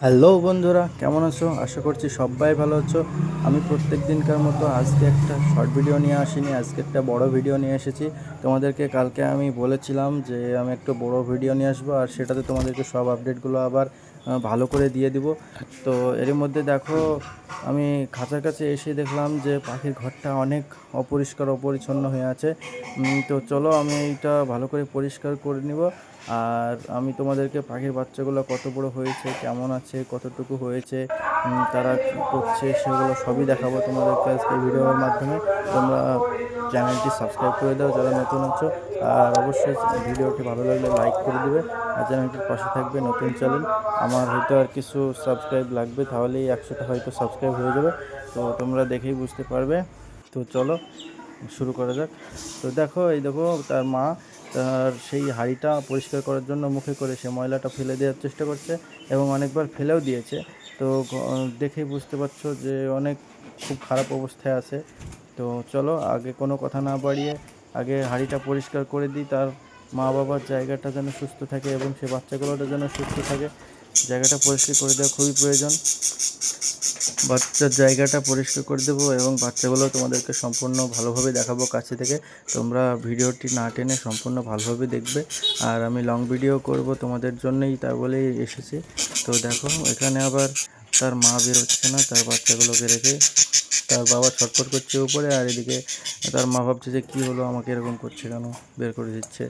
Hello বন্ধুরা, কেমন আছো? আশা করছি সবাই ভালো আছো। আমি প্রত্যেক দিনকার মতো আজকে একটা শর্ট ভিডিও নিয়ে আসিনি, আজকে একটা বড় ভিডিও নিয়ে এসেছি। তোমাদেরকে কালকে আমি বলেছিলাম যে আমি একটা বড় ভিডিও নিয়ে আসবো, আর সেটাতে তোমাদেরকে সব আপডেটগুলো আবার ভালো করে দিয়ে দিব। তো এর মধ্যে দেখো, আমি খাঁচার কাছে এসে দেখলাম যে পাখির ঘরটা অনেক অপরিষ্কার অপরিচ্ছন্ন হয়ে আছে। তো চলো আমি এইটা ভালো করে পরিষ্কার করে নিব। আর আমি তোমাদেরকে পাখির বাচ্চাগুলো কত বড় হয়েছে, কেমন আছে, কতটুকু হয়েছে, তারা কী করছে, সেগুলো সবই দেখাবো তোমাদেরকে আজকে ভিডিওর মাধ্যমে। তোমরা চ্যানেলটি সাবস্ক্রাইব করে দাও যারা নতুন আছো, আর অবশ্যই ভিডিওটি ভালো লাগলে লাইক করে দিবে, আর চ্যানেলটির পাশে থাকবে। নতুন চ্যানেল, আমার হয়তো আর কিছু সাবস্ক্রাইব লাগবে, তাহলেই 100টা হয়তো সাবস্ক্রাইব হয়ে যাবে। তো তোমরা দেখেই বুঝতে পারবে। তো চলো শুরু করা যাক। তো দেখো, এই দেখো তার মা তার সেই হাঁড়িটা পরিষ্কার করার জন্য মুখে করে সে ময়লাটা ফেলে দেওয়ার চেষ্টা করছে, এবং অনেকবার ফেলেও দিয়েছে। তো দেখেই বুঝতে পারছো যে অনেক খুব খারাপ অবস্থায় আছে। তো চলো আগে কোনো কথা না বাড়িয়ে আগে হাঁড়িটা পরিষ্কার করে দিই, তার মা বাবার জায়গাটা যেন সুস্থ থাকে এবং সে বাচ্চাগুলোটা যেন সুস্থ থাকে। জায়গাটা পরিষ্কার করে দেওয়া খুবই প্রয়োজন। বাচ্চার জায়গাটা পরিষ্কার করে দেবো এবং বাচ্চাগুলো তোমাদেরকে সম্পূর্ণ ভালোভাবে দেখাবো কাছে থেকে। তোমরা ভিডিওটি না টেনে সম্পূর্ণ ভালোভাবে দেখবে, আর আমি লং ভিডিও করব তোমাদের জন্যই, তা বলেই এসেছি। তো দেখো, এখানে আবার তার মা বেরোচ্ছে না তার বাচ্চাগুলোকে রেখে, তার বাবা ছটফট করছে উপরে, আর এদিকে তার মা ভাবছে যে কী হলো, আমাকে এরকম করছে কেন, বের করে দিচ্ছে।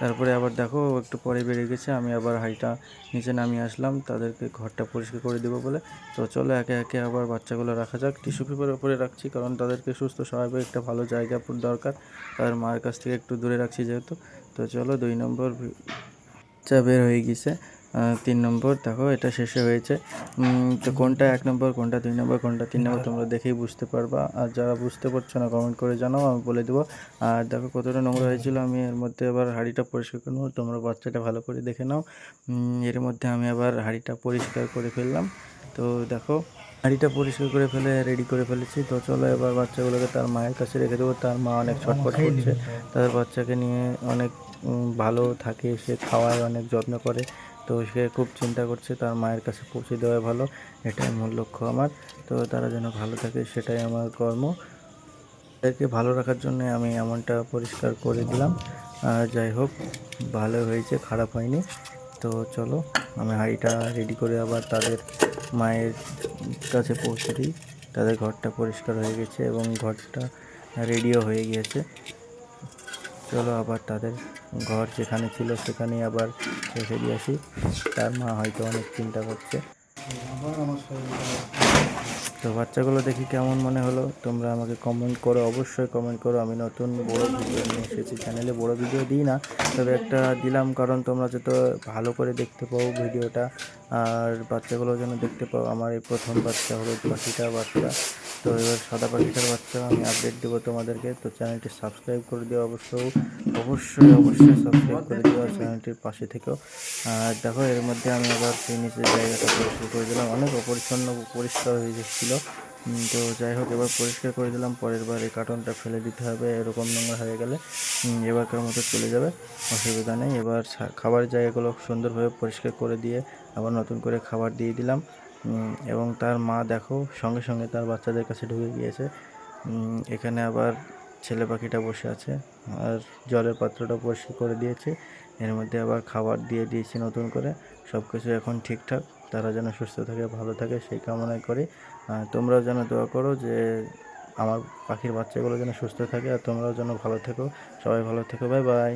তারপরে আবার দেখো একটু পরে বেরিয়ে গেছে, আমি আবার হাঁড়িটা নিচে নামিয়ে আসলাম তাদেরকে ঘরটা পরিষ্কার করে দেবো বলে। তো চলো একে একে আবার বাচ্চাগুলো রাখা যাক। টিস্যু পেপারের উপরে রাখছি, কারণ তাদেরকে সুস্থ স্বাভাবিক একটা ভালো জায়গা দরকার, তার মায়ের কাছ থেকে একটু দূরে রাখছি যেহেতু। তো চলো 2 নম্বর বাচ্চা বের হয়ে গেছে। 3 নম্বর দেখো, এটা শেষে হয়েছে। তো কোনটা 1 নম্বর, কোনটা 2 নম্বর, কোনটা 3 নম্বর তোমরা দেখেই বুঝতে পারবা, আর যারা বুঝতে পারছো না কমেন্ট করে জানাও, আমি বলে দেবো। আর দেখো কতটা নোংরা হয়েছিল, আমি এর মধ্যে আবার হাঁড়িটা পরিষ্কার করে নেবো, তোমরা বাচ্চাটা ভালো করে দেখে নাও। এর মধ্যে আমি আবার হাঁড়িটা পরিষ্কার করে ফেললাম। তো দেখো, হাঁড়িটা পরিষ্কার করে ফেলে রেডি করে ফেলেছি। তো চলো এবার বাচ্চাগুলোকে তার মায়ের কাছে রেখে দেবো। তার মা অনেক ছটফট করছে, তাদের বাচ্চাকে নিয়ে অনেক ভালো থাকে, সে খাওয়ায়, অনেক যত্ন করে। তো সে খুব চিন্তা করছে তার মায়ের কাছে পৌঁছে দেওয়া ভালো, এটাই মূল লক্ষ্য আমার। তো তারা যেন ভালো থাকে সেটাই আমার কর্ম। তাদেরকে ভালো রাখার জন্য আমি এমনটা পরিষ্কার করে দিলাম। আর যাই হোক, ভালো হয়েছে, খারাপ হয়নি। তো চলো আমি হাঁড়িটা রেডি করে আবার তাদের মায়ের কাছে পৌঁছে দিই। তাদের ঘরটা পরিষ্কার হয়ে গেছে এবং ঘরটা রেডিও হয়ে গিয়েছে। চলো আবার তাদের ঘর যেখানে ছিল সেখানেই আবার রেখে দিয়ে আসি। তার মা হয়তো অনেক চিন্তা করছে। তো বাচ্চাগুলো দেখি কেমন মনে হলো, তোমরা আমাকে কমেন্ট করো, অবশ্যই কমেন্ট করো। আমি নতুন বড় ভিডিও নিয়ে এসেছি, চ্যানেলে বড় ভিডিও দিই না, তবে একটা দিলাম কারণ তোমরা যাতে ভালো করে দেখতে পাও ভিডিওটা, আর বাচ্চাগুলো যেন দেখতে পাও। আমার এই প্রথম বাচ্চা, হলুদ পাখিটার বাচ্চা। তো এবার সাদা পাখিটার বাচ্চা আমি আপডেট দেবো তোমাদেরকে। তো চ্যানেলটি সাবস্ক্রাইব করে দিও, অবশ্যই অবশ্যই অবশ্যই সাবস্ক্রাইব করে দিও, আর চ্যানেলটির পাশে থেকেও। আর দেখো, এর মধ্যে আমি আবার সেই নিচের জায়গাটা পরিষ্কার করে দিলাম, অনেক অপরিচ্ছন্ন পরিষ্কার হয়ে যাচ্ছিলো। তো যাই হোক, এবার পরিষ্কার করে দিলাম। পরের বার এই কার্টনটা ফেলে দিতে হবে, এরকম নোংরা হয়ে গেলে এবারকার মতো চলে যাবে, অসুবিধা নেই। এবার খাবারের জায়গাগুলো সুন্দরভাবে পরিষ্কার করে দিয়ে আবার নতুন করে খাবার দিয়ে দিলাম। এবং তার মা দেখো সঙ্গে সঙ্গে তার বাচ্চাদের কাছে ঢুকে গিয়েছে। এখানে আবার ছেলে পাখিটা বসে আছে, আর জলের পাত্রটা পরিষ্কার করে দিয়েছে। এর মধ্যে আবার খাবার দিয়ে দিয়েছি নতুন করে। সব কিছু এখন ঠিকঠাক, তারা যেন সুস্থ থাকে, ভালো থাকে সেই কামনাই করি। তোমরাও যেন দোয়া করো যে আমার পাখির বাচ্চাগুলো যেন সুস্থ থাকে, আর তোমরাও যেন ভালো থেকো। সবাই ভালো থেকো, বাই বাই।